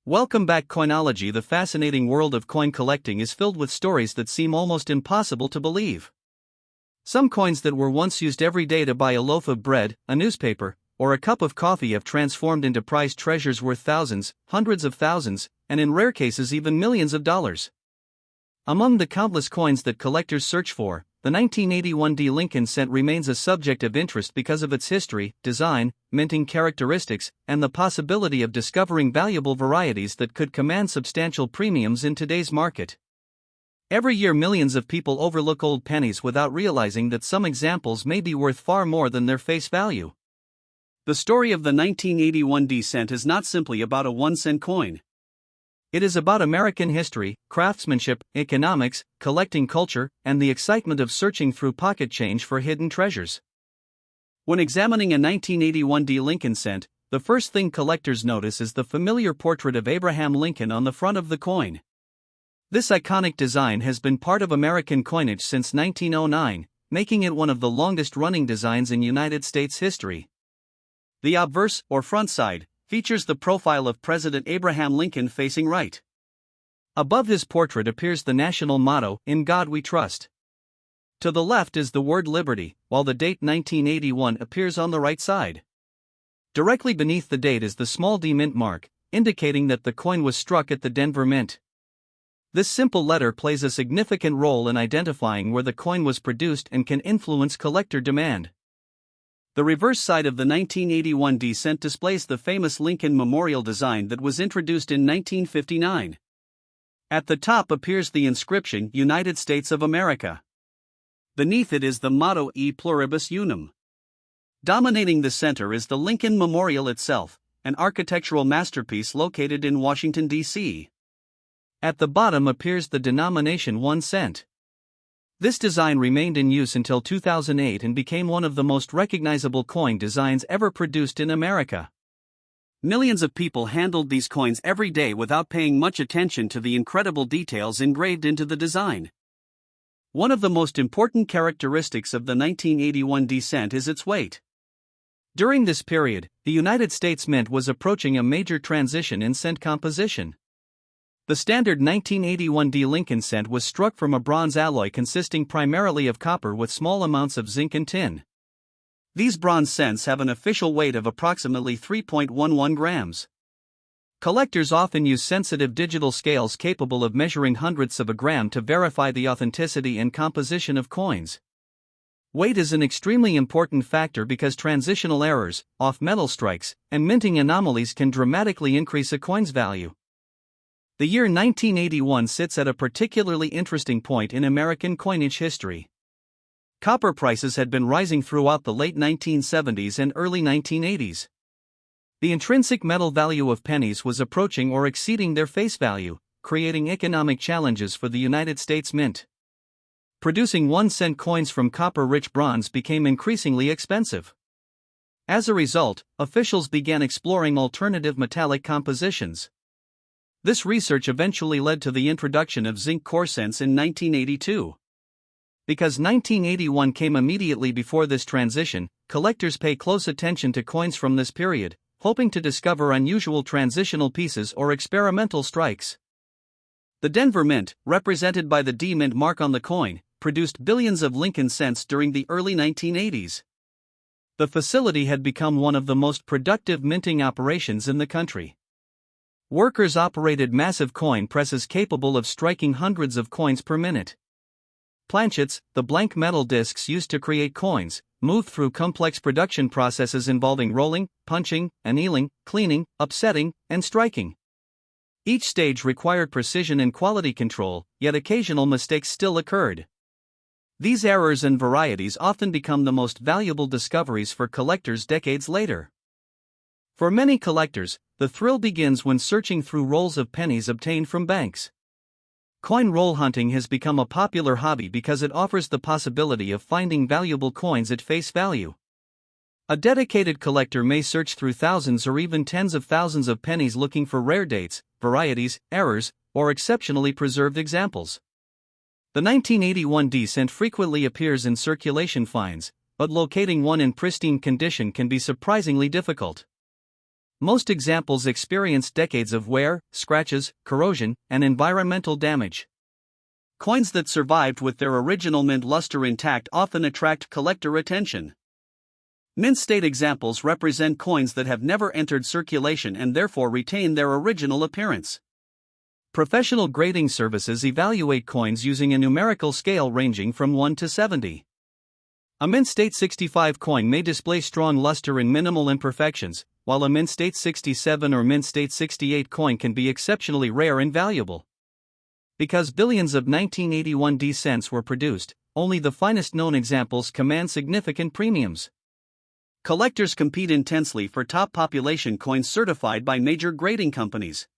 Welcome back, Coinology. The fascinating world of coin collecting is filled with stories that seem almost impossible to believe. Some coins that were once used every day to buy a loaf of bread, a newspaper, or a cup of coffee have transformed into prized treasures worth thousands, hundreds of thousands, and in rare cases even millions of dollars. Among the countless coins that collectors search for, the 1981 D Lincoln cent remains a subject of interest because of its history, design, minting characteristics, and the possibility of discovering valuable varieties that could command substantial premiums in today's market. Every year, millions of people overlook old pennies without realizing that some examples may be worth far more than their face value. The story of the 1981 D cent is not simply about a 1-cent coin. It is about American history, craftsmanship, economics, collecting culture, and the excitement of searching through pocket change for hidden treasures. When examining a 1981 D Lincoln cent, the first thing collectors notice is the familiar portrait of Abraham Lincoln on the front of the coin. This iconic design has been part of American coinage since 1909, making it one of the longest-running designs in United States history. The obverse, or front side, features the profile of President Abraham Lincoln facing right. Above his portrait appears the national motto, "In God We Trust." To the left is the word liberty, while the date 1981 appears on the right side. Directly beneath the date is the small D mint mark, indicating that the coin was struck at the Denver Mint. This simple letter plays a significant role in identifying where the coin was produced and can influence collector demand. The reverse side of the 1981 D cent displays the famous Lincoln Memorial design that was introduced in 1959. At the top appears the inscription, United States of America. Beneath it is the motto, E Pluribus Unum. Dominating the center is the Lincoln Memorial itself, an architectural masterpiece located in Washington, D.C. At the bottom appears the denomination 1 cent. This design remained in use until 2008 and became one of the most recognizable coin designs ever produced in America. Millions of people handled these coins every day without paying much attention to the incredible details engraved into the design. One of the most important characteristics of the 1981 D cent is its weight. During this period, the United States Mint was approaching a major transition in cent composition. The standard 1981 D Lincoln cent was struck from a bronze alloy consisting primarily of copper with small amounts of zinc and tin. These bronze cents have an official weight of approximately 3.11 grams. Collectors often use sensitive digital scales capable of measuring hundredths of a gram to verify the authenticity and composition of coins. Weight is an extremely important factor because transitional errors, off-metal strikes, and minting anomalies can dramatically increase a coin's value. The year 1981 sits at a particularly interesting point in American coinage history. Copper prices had been rising throughout the late 1970s and early 1980s. The intrinsic metal value of pennies was approaching or exceeding their face value, creating economic challenges for the United States Mint. Producing 1-cent coins from copper-rich bronze became increasingly expensive. As a result, officials began exploring alternative metallic compositions. This research eventually led to the introduction of zinc core cents in 1982. Because 1981 came immediately before this transition, collectors pay close attention to coins from this period, hoping to discover unusual transitional pieces or experimental strikes. The Denver Mint, represented by the D mint mark on the coin, produced billions of Lincoln cents during the early 1980s. The facility had become one of the most productive minting operations in the country. Workers operated massive coin presses capable of striking hundreds of coins per minute. Planchets, the blank metal discs used to create coins, moved through complex production processes involving rolling, punching, annealing, cleaning, upsetting, and striking. Each stage required precision and quality control, yet occasional mistakes still occurred. These errors and varieties often become the most valuable discoveries for collectors decades later. For many collectors, the thrill begins when searching through rolls of pennies obtained from banks. Coin roll hunting has become a popular hobby because it offers the possibility of finding valuable coins at face value. A dedicated collector may search through thousands or even tens of thousands of pennies looking for rare dates, varieties, errors, or exceptionally preserved examples. The 1981 D cent frequently appears in circulation finds, but locating one in pristine condition can be surprisingly difficult. Most examples experienced decades of wear, scratches, corrosion, and environmental damage. Coins that survived with their original mint luster intact often attract collector attention. Mint state examples represent coins that have never entered circulation and therefore retain their original appearance. Professional grading services evaluate coins using a numerical scale ranging from 1 to 70. A mint state 65 coin may display strong luster and minimal imperfections, while a mint state 67 or mint state 68 coin can be exceptionally rare and valuable. Because billions of 1981 D cents were produced, only the finest known examples command significant premiums. Collectors compete intensely for top population coins certified by major grading companies.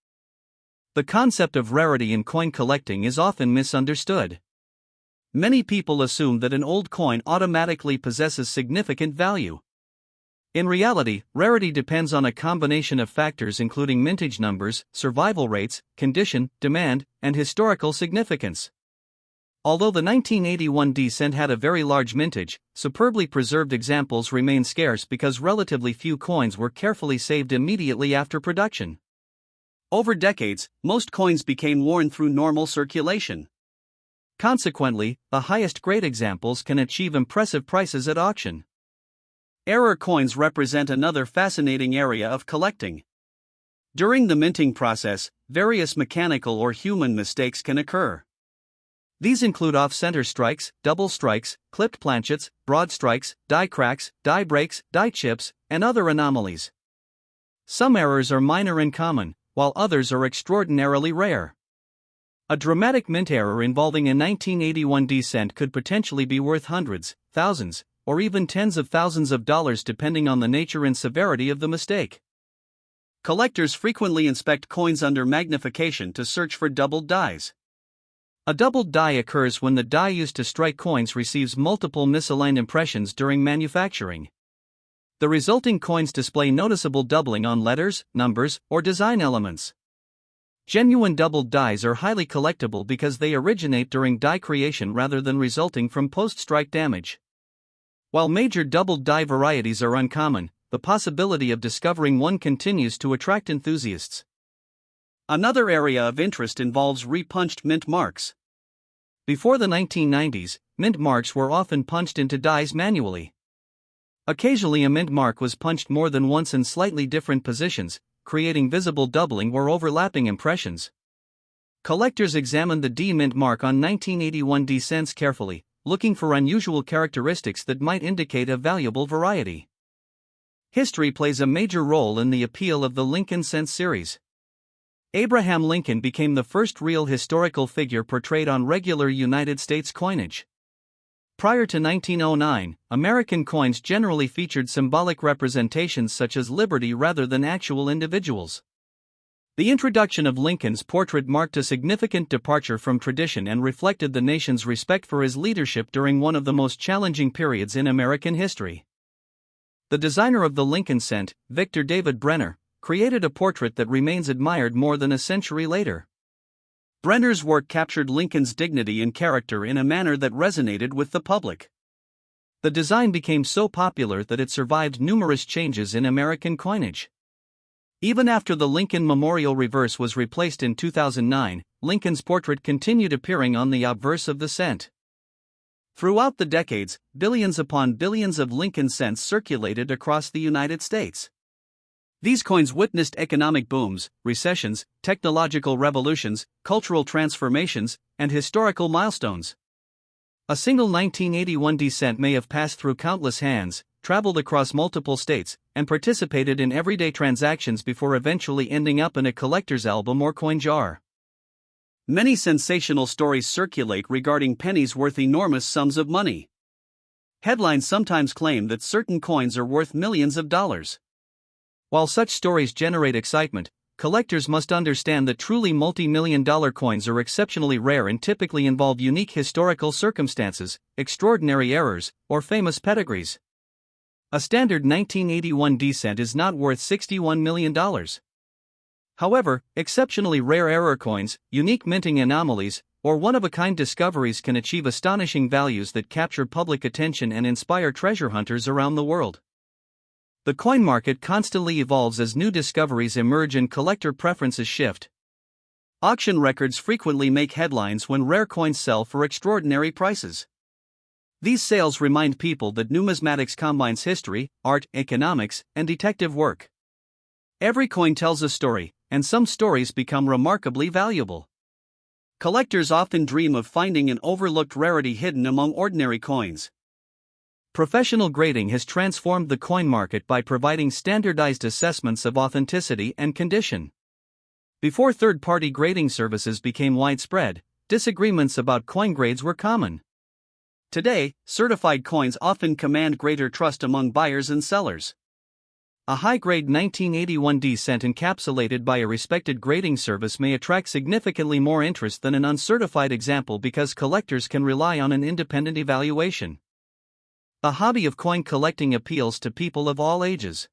The concept of rarity in coin collecting is often misunderstood. Many people assume that an old coin automatically possesses significant value. In reality, rarity depends on a combination of factors including mintage numbers, survival rates, condition, demand, and historical significance. Although the 1981 D cent had a very large mintage, superbly preserved examples remain scarce because relatively few coins were carefully saved immediately after production. Over decades, most coins became worn through normal circulation. Consequently, the highest grade examples can achieve impressive prices at auction. Error coins represent another fascinating area of collecting. During the minting process, various mechanical or human mistakes can occur. These include off-center strikes, double strikes, clipped planchets, broad strikes, die cracks, die breaks, die chips, and other anomalies. Some errors are minor and common, while others are extraordinarily rare. A dramatic mint error involving a 1981 D cent could potentially be worth hundreds, thousands, or even tens of thousands of dollars depending on the nature and severity of the mistake. Collectors frequently inspect coins under magnification to search for doubled dies. A doubled die occurs when the die used to strike coins receives multiple misaligned impressions during manufacturing. The resulting coins display noticeable doubling on letters, numbers, or design elements. Genuine doubled dies are highly collectible because they originate during die creation rather than resulting from post-strike damage. While major doubled die varieties are uncommon, the possibility of discovering one continues to attract enthusiasts. Another area of interest involves repunched mint marks. Before the 1990s, mint marks were often punched into dies manually. Occasionally a mint mark was punched more than once in slightly different positions, creating visible doubling or overlapping impressions. Collectors examined the D mint mark on 1981 D cents carefully, looking for unusual characteristics that might indicate a valuable variety. History plays a major role in the appeal of the Lincoln cent series. Abraham Lincoln became the first real historical figure portrayed on regular United States coinage. Prior to 1909, American coins generally featured symbolic representations such as liberty rather than actual individuals. The introduction of Lincoln's portrait marked a significant departure from tradition and reflected the nation's respect for his leadership during one of the most challenging periods in American history. The designer of the Lincoln cent, Victor David Brenner, created a portrait that remains admired more than a century later. Brenner's work captured Lincoln's dignity and character in a manner that resonated with the public. The design became so popular that it survived numerous changes in American coinage. Even after the Lincoln Memorial reverse was replaced in 2009, Lincoln's portrait continued appearing on the obverse of the cent. Throughout the decades, billions upon billions of Lincoln cents circulated across the United States. These coins witnessed economic booms, recessions, technological revolutions, cultural transformations, and historical milestones. A single 1981 D cent may have passed through countless hands, traveled across multiple states, and participated in everyday transactions before eventually ending up in a collector's album or coin jar. Many sensational stories circulate regarding pennies worth enormous sums of money. Headlines sometimes claim that certain coins are worth millions of dollars. While such stories generate excitement, collectors must understand that truly multi-million-dollar coins are exceptionally rare and typically involve unique historical circumstances, extraordinary errors, or famous pedigrees. A standard 1981 D cent is not worth $61 million. However, exceptionally rare error coins, unique minting anomalies, or one-of-a-kind discoveries can achieve astonishing values that capture public attention and inspire treasure hunters around the world. The coin market constantly evolves as new discoveries emerge and collector preferences shift. Auction records frequently make headlines when rare coins sell for extraordinary prices. These sales remind people that numismatics combines history, art, economics, and detective work. Every coin tells a story, and some stories become remarkably valuable. Collectors often dream of finding an overlooked rarity hidden among ordinary coins. Professional grading has transformed the coin market by providing standardized assessments of authenticity and condition. Before third-party grading services became widespread, disagreements about coin grades were common. Today, certified coins often command greater trust among buyers and sellers. A high-grade 1981 cent encapsulated by a respected grading service may attract significantly more interest than an uncertified example because collectors can rely on an independent evaluation. The hobby of coin collecting appeals to people of all ages.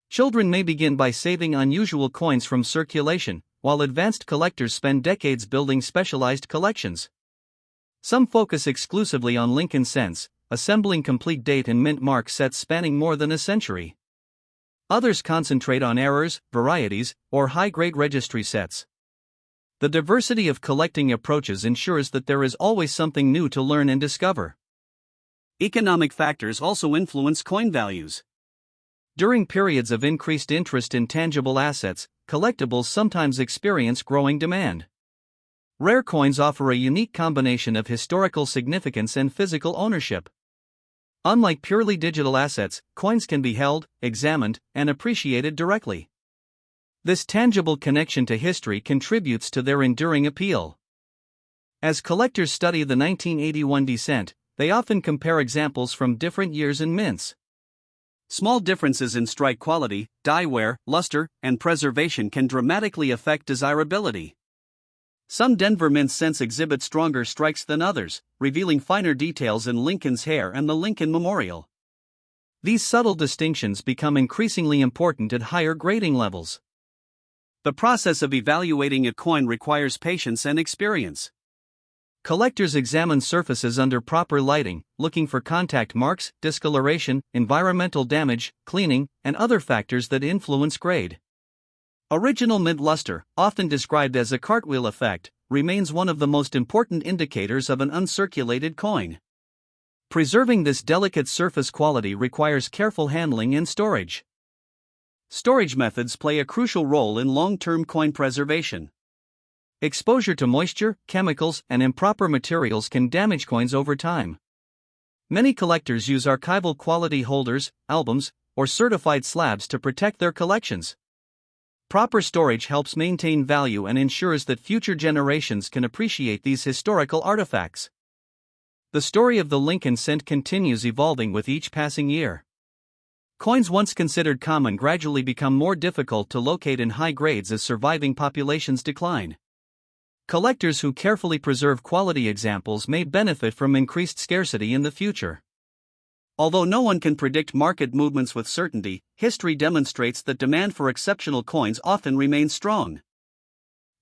Children may begin by saving unusual coins from circulation, while advanced collectors spend decades building specialized collections. Some focus exclusively on Lincoln cents, assembling complete date and mint mark sets spanning more than a century. Others concentrate on errors, varieties, or high-grade registry sets. The diversity of collecting approaches ensures that there is always something new to learn and discover. Economic factors also influence coin values. During periods of increased interest in tangible assets, collectibles sometimes experience growing demand. Rare coins offer a unique combination of historical significance and physical ownership. Unlike purely digital assets, coins can be held, examined, and appreciated directly. This tangible connection to history contributes to their enduring appeal. As collectors study the 1981 cent, they often compare examples from different years and mints. Small differences in strike quality, die wear, luster, and preservation can dramatically affect desirability. Some Denver Mint cents exhibit stronger strikes than others, revealing finer details in Lincoln's hair and the Lincoln Memorial. These subtle distinctions become increasingly important at higher grading levels. The process of evaluating a coin requires patience and experience. Collectors examine surfaces under proper lighting, looking for contact marks, discoloration, environmental damage, cleaning, and other factors that influence grade. Original mint luster, often described as a cartwheel effect, remains one of the most important indicators of an uncirculated coin. Preserving this delicate surface quality requires careful handling and storage. Storage methods play a crucial role in long-term coin preservation. Exposure to moisture, chemicals, and improper materials can damage coins over time. Many collectors use archival quality holders, albums, or certified slabs to protect their collections. Proper storage helps maintain value and ensures that future generations can appreciate these historical artifacts. The story of the Lincoln cent continues evolving with each passing year. Coins once considered common gradually become more difficult to locate in high grades as surviving populations decline. Collectors who carefully preserve quality examples may benefit from increased scarcity in the future. Although no one can predict market movements with certainty, history demonstrates that demand for exceptional coins often remains strong.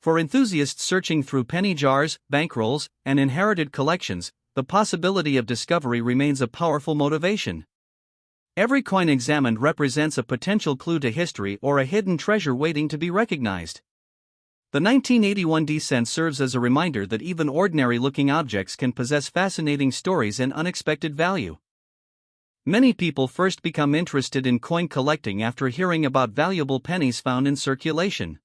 For enthusiasts searching through penny jars, bankrolls, and inherited collections, the possibility of discovery remains a powerful motivation. Every coin examined represents a potential clue to history or a hidden treasure waiting to be recognized. The 1981 cent serves as a reminder that even ordinary-looking objects can possess fascinating stories and unexpected value. Many people first become interested in coin collecting after hearing about valuable pennies found in circulation.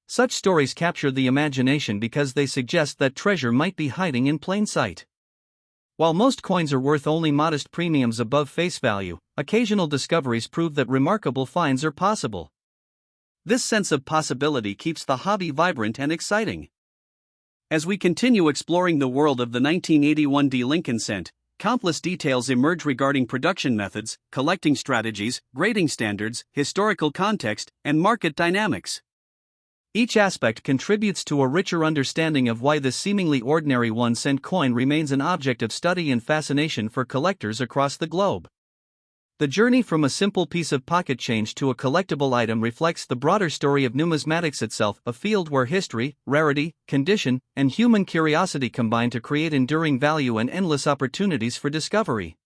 Such stories capture the imagination because they suggest that treasure might be hiding in plain sight. While most coins are worth only modest premiums above face value, occasional discoveries prove that remarkable finds are possible. This sense of possibility keeps the hobby vibrant and exciting. As we continue exploring the world of the 1981 Lincoln cent, countless details emerge regarding production methods, collecting strategies, grading standards, historical context, and market dynamics. Each aspect contributes to a richer understanding of why this seemingly ordinary 1-cent coin remains an object of study and fascination for collectors across the globe. The journey from a simple piece of pocket change to a collectible item reflects the broader story of numismatics itself, a field where history, rarity, condition, and human curiosity combine to create enduring value and endless opportunities for discovery.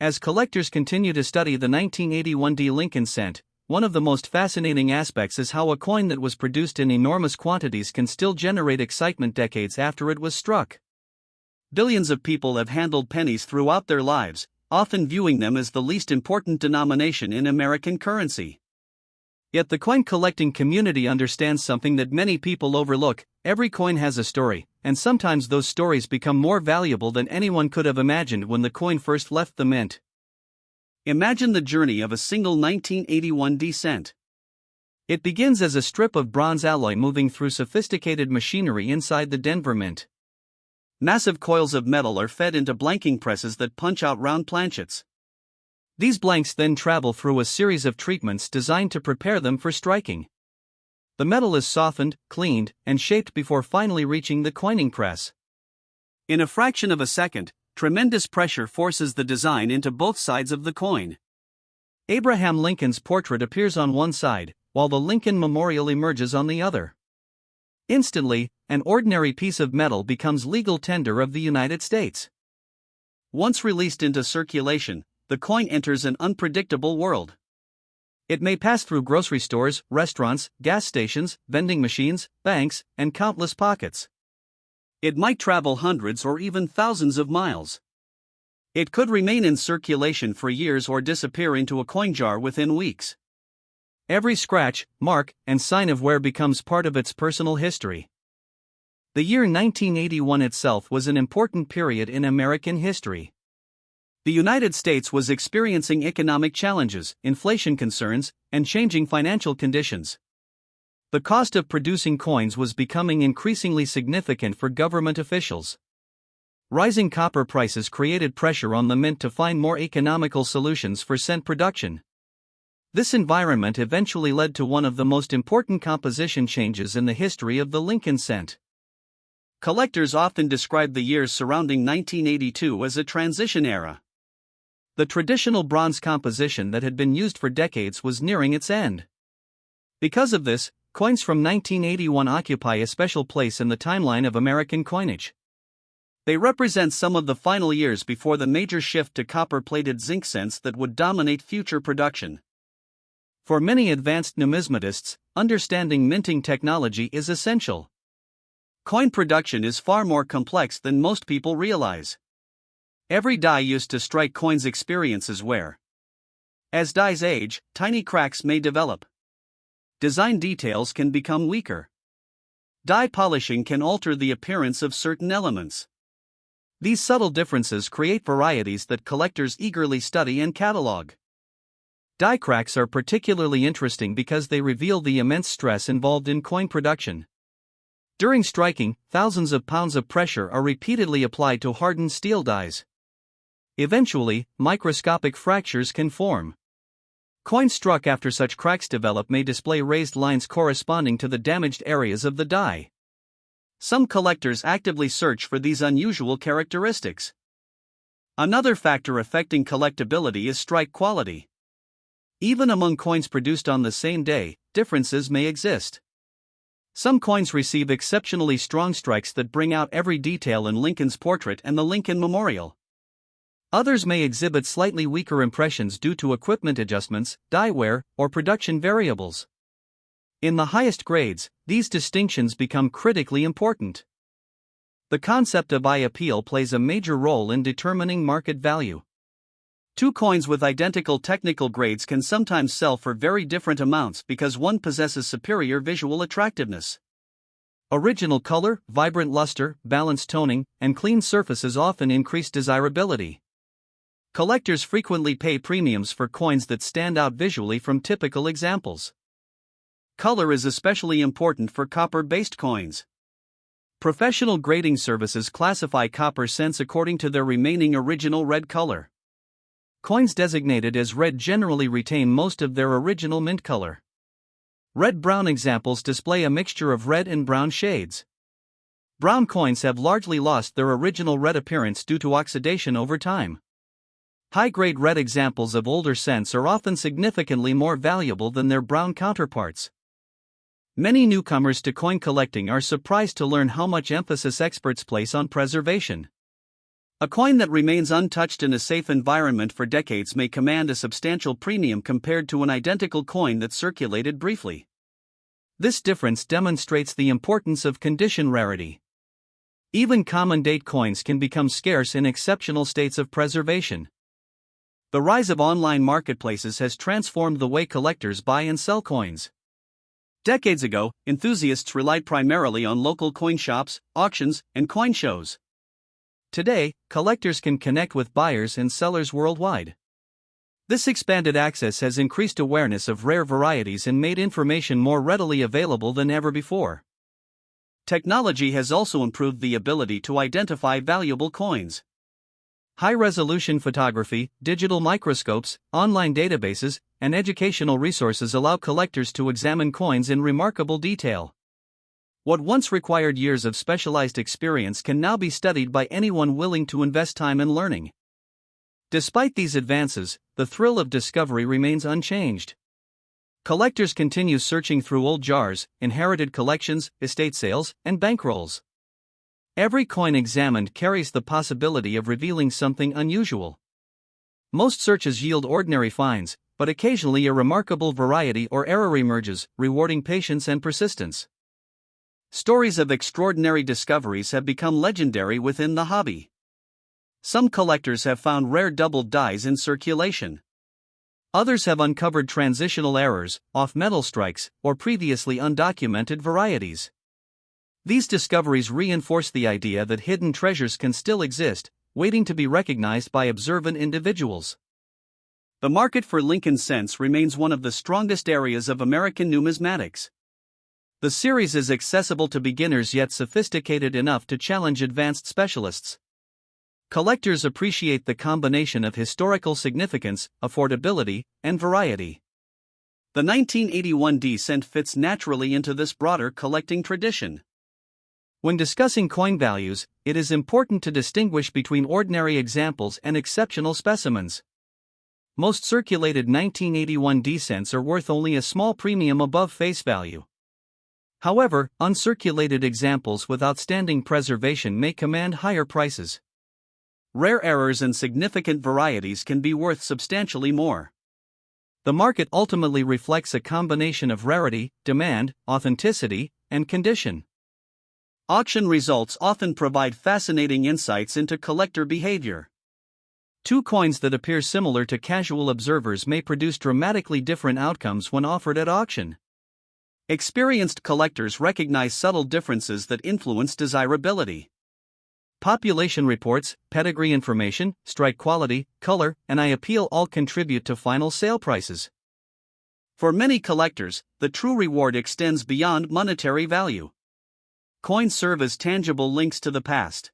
As collectors continue to study the 1981 D Lincoln cent, one of the most fascinating aspects is how a coin that was produced in enormous quantities can still generate excitement decades after it was struck. Billions of people have handled pennies throughout their lives, often viewing them as the least important denomination in American currency. Yet the coin collecting community understands something that many people overlook: every coin has a story, and sometimes those stories become more valuable than anyone could have imagined when the coin first left the mint. Imagine the journey of a single 1981 D cent. It begins as a strip of bronze alloy moving through sophisticated machinery inside the Denver Mint. Massive coils of metal are fed into blanking presses that punch out round planchets. These blanks then travel through a series of treatments designed to prepare them for striking. The metal is softened, cleaned, and shaped before finally reaching the coining press. In a fraction of a second, tremendous pressure forces the design into both sides of the coin. Abraham Lincoln's portrait appears on one side, while the Lincoln Memorial emerges on the other. Instantly, an ordinary piece of metal becomes legal tender of the United States. Once released into circulation, the coin enters an unpredictable world. It may pass through grocery stores, restaurants, gas stations, vending machines, banks, and countless pockets. It might travel hundreds or even thousands of miles. It could remain in circulation for years or disappear into a coin jar within weeks. Every scratch, mark, and sign of wear becomes part of its personal history. The year 1981 itself was an important period in American history. The United States was experiencing economic challenges, inflation concerns, and changing financial conditions. The cost of producing coins was becoming increasingly significant for government officials. Rising copper prices created pressure on the mint to find more economical solutions for cent production. This environment eventually led to one of the most important composition changes in the history of the Lincoln cent. Collectors often describe the years surrounding 1982 as a transition era. The traditional bronze composition that had been used for decades was nearing its end. Because of this, coins from 1981 occupy a special place in the timeline of American coinage. They represent some of the final years before the major shift to copper-plated zinc cents that would dominate future production. For many advanced numismatists, understanding minting technology is essential. Coin production is far more complex than most people realize. Every die used to strike coins experiences wear. As dies age, tiny cracks may develop. Design details can become weaker. Die polishing can alter the appearance of certain elements. These subtle differences create varieties that collectors eagerly study and catalog. Die cracks are particularly interesting because they reveal the immense stress involved in coin production. During striking, thousands of pounds of pressure are repeatedly applied to hardened steel dies. Eventually, microscopic fractures can form. Coins struck after such cracks develop may display raised lines corresponding to the damaged areas of the die. Some collectors actively search for these unusual characteristics. Another factor affecting collectability is strike quality. Even among coins produced on the same day, differences may exist. Some coins receive exceptionally strong strikes that bring out every detail in Lincoln's portrait and the Lincoln Memorial. Others may exhibit slightly weaker impressions due to equipment adjustments, die wear, or production variables. In the highest grades, these distinctions become critically important. The concept of eye appeal plays a major role in determining market value. Two coins with identical technical grades can sometimes sell for very different amounts because one possesses superior visual attractiveness. Original color, vibrant luster, balanced toning, and clean surfaces often increase desirability. Collectors frequently pay premiums for coins that stand out visually from typical examples. Color is especially important for copper-based coins. Professional grading services classify copper cents according to their remaining original red color. Coins designated as red generally retain most of their original mint color. Red-brown examples display a mixture of red and brown shades. Brown coins have largely lost their original red appearance due to oxidation over time. High-grade red examples of older cents are often significantly more valuable than their brown counterparts. Many newcomers to coin collecting are surprised to learn how much emphasis experts place on preservation. A coin that remains untouched in a safe environment for decades may command a substantial premium compared to an identical coin that circulated briefly. This difference demonstrates the importance of condition rarity. Even common date coins can become scarce in exceptional states of preservation. The rise of online marketplaces has transformed the way collectors buy and sell coins. Decades ago, enthusiasts relied primarily on local coin shops, auctions, and coin shows. Today, collectors can connect with buyers and sellers worldwide. This expanded access has increased awareness of rare varieties and made information more readily available than ever before. Technology has also improved the ability to identify valuable coins. High-resolution photography, digital microscopes, online databases, and educational resources allow collectors to examine coins in remarkable detail. What once required years of specialized experience can now be studied by anyone willing to invest time in learning. Despite these advances, the thrill of discovery remains unchanged. Collectors continue searching through old jars, inherited collections, estate sales, and bankrolls. Every coin examined carries the possibility of revealing something unusual. Most searches yield ordinary finds, but occasionally a remarkable variety or error emerges, rewarding patience and persistence. Stories of extraordinary discoveries have become legendary within the hobby. Some collectors have found rare doubled dies in circulation. Others have uncovered transitional errors, off-metal strikes, or previously undocumented varieties. These discoveries reinforce the idea that hidden treasures can still exist, waiting to be recognized by observant individuals. The market for Lincoln cents remains one of the strongest areas of American numismatics. The series is accessible to beginners yet sophisticated enough to challenge advanced specialists. Collectors appreciate the combination of historical significance, affordability, and variety. The 1981 D cent fits naturally into this broader collecting tradition. When discussing coin values, it is important to distinguish between ordinary examples and exceptional specimens. Most circulated 1981 D cents are worth only a small premium above face value. However, uncirculated examples with outstanding preservation may command higher prices. Rare errors and significant varieties can be worth substantially more. The market ultimately reflects a combination of rarity, demand, authenticity, and condition. Auction results often provide fascinating insights into collector behavior. Two coins that appear similar to casual observers may produce dramatically different outcomes when offered at auction. Experienced collectors recognize subtle differences that influence desirability. Population reports, pedigree information, strike quality, color, and eye appeal all contribute to final sale prices. For many collectors, the true reward extends beyond monetary value. Coins serve as tangible links to the past.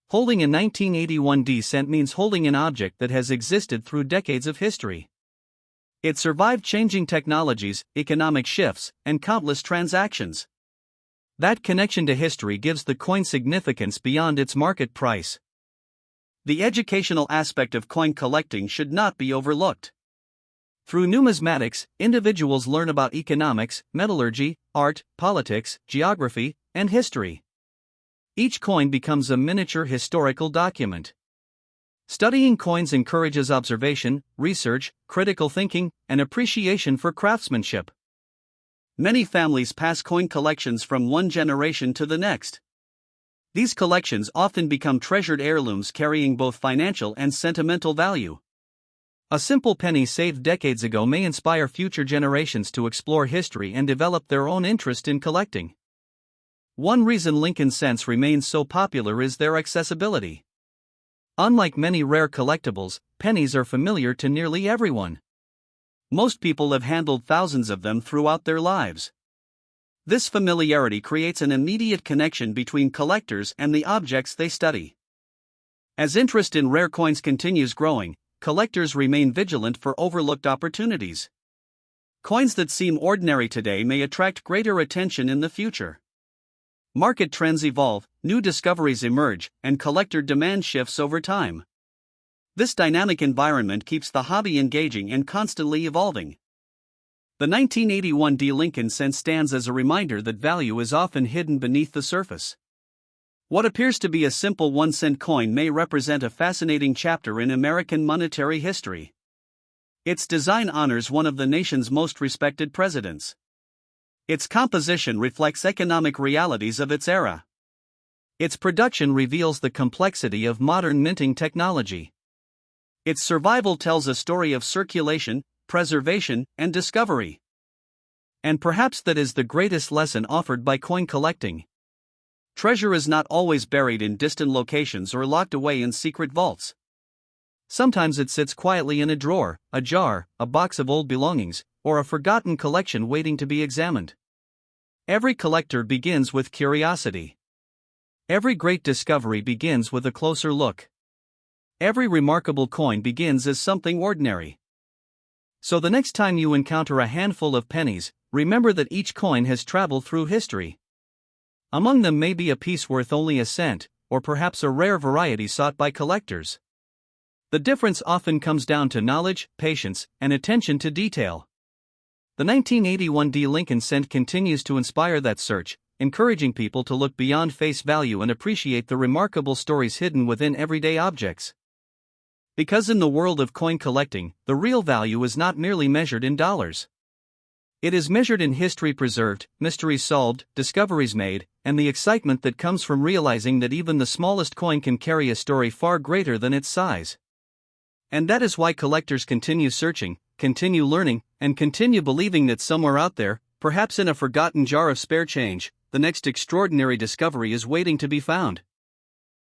Holding a 1981 D cent means holding an object that has existed through decades of history. It survived changing technologies, economic shifts, and countless transactions. That connection to history gives the coin significance beyond its market price. The educational aspect of coin collecting should not be overlooked. Through numismatics, individuals learn about economics, metallurgy, art, politics, geography, and history. Each coin becomes a miniature historical document. Studying coins encourages observation, research, critical thinking, and appreciation for craftsmanship. Many families pass coin collections from one generation to the next. These collections often become treasured heirlooms carrying both financial and sentimental value. A simple penny saved decades ago may inspire future generations to explore history and develop their own interest in collecting. One reason Lincoln cents remain so popular is their accessibility. Unlike many rare collectibles, pennies are familiar to nearly everyone. Most people have handled thousands of them throughout their lives. This familiarity creates an immediate connection between collectors and the objects they study. As interest in rare coins continues growing, collectors remain vigilant for overlooked opportunities. Coins that seem ordinary today may attract greater attention in the future. Market trends evolve, new discoveries emerge, and collector demand shifts over time. This dynamic environment keeps the hobby engaging and constantly evolving. The 1981 D Lincoln cent stands as a reminder that value is often hidden beneath the surface. What appears to be a simple 1-cent coin may represent a fascinating chapter in American monetary history. Its design honors one of the nation's most respected presidents. Its composition reflects economic realities of its era. Its production reveals the complexity of modern minting technology. Its survival tells a story of circulation, preservation, and discovery. And perhaps that is the greatest lesson offered by coin collecting. Treasure is not always buried in distant locations or locked away in secret vaults. Sometimes it sits quietly in a drawer, a jar, a box of old belongings, or a forgotten collection waiting to be examined. Every collector begins with curiosity. Every great discovery begins with a closer look. Every remarkable coin begins as something ordinary. So the next time you encounter a handful of pennies, remember that each coin has traveled through history. Among them may be a piece worth only a cent, or perhaps a rare variety sought by collectors. The difference often comes down to knowledge, patience, and attention to detail. The 1981 D. Lincoln cent continues to inspire that search, encouraging people to look beyond face value and appreciate the remarkable stories hidden within everyday objects. Because in the world of coin collecting, the real value is not merely measured in dollars. It is measured in history preserved, mysteries solved, discoveries made, and the excitement that comes from realizing that even the smallest coin can carry a story far greater than its size. And that is why collectors continue searching, continue learning, and continue believing that somewhere out there, perhaps in a forgotten jar of spare change, the next extraordinary discovery is waiting to be found.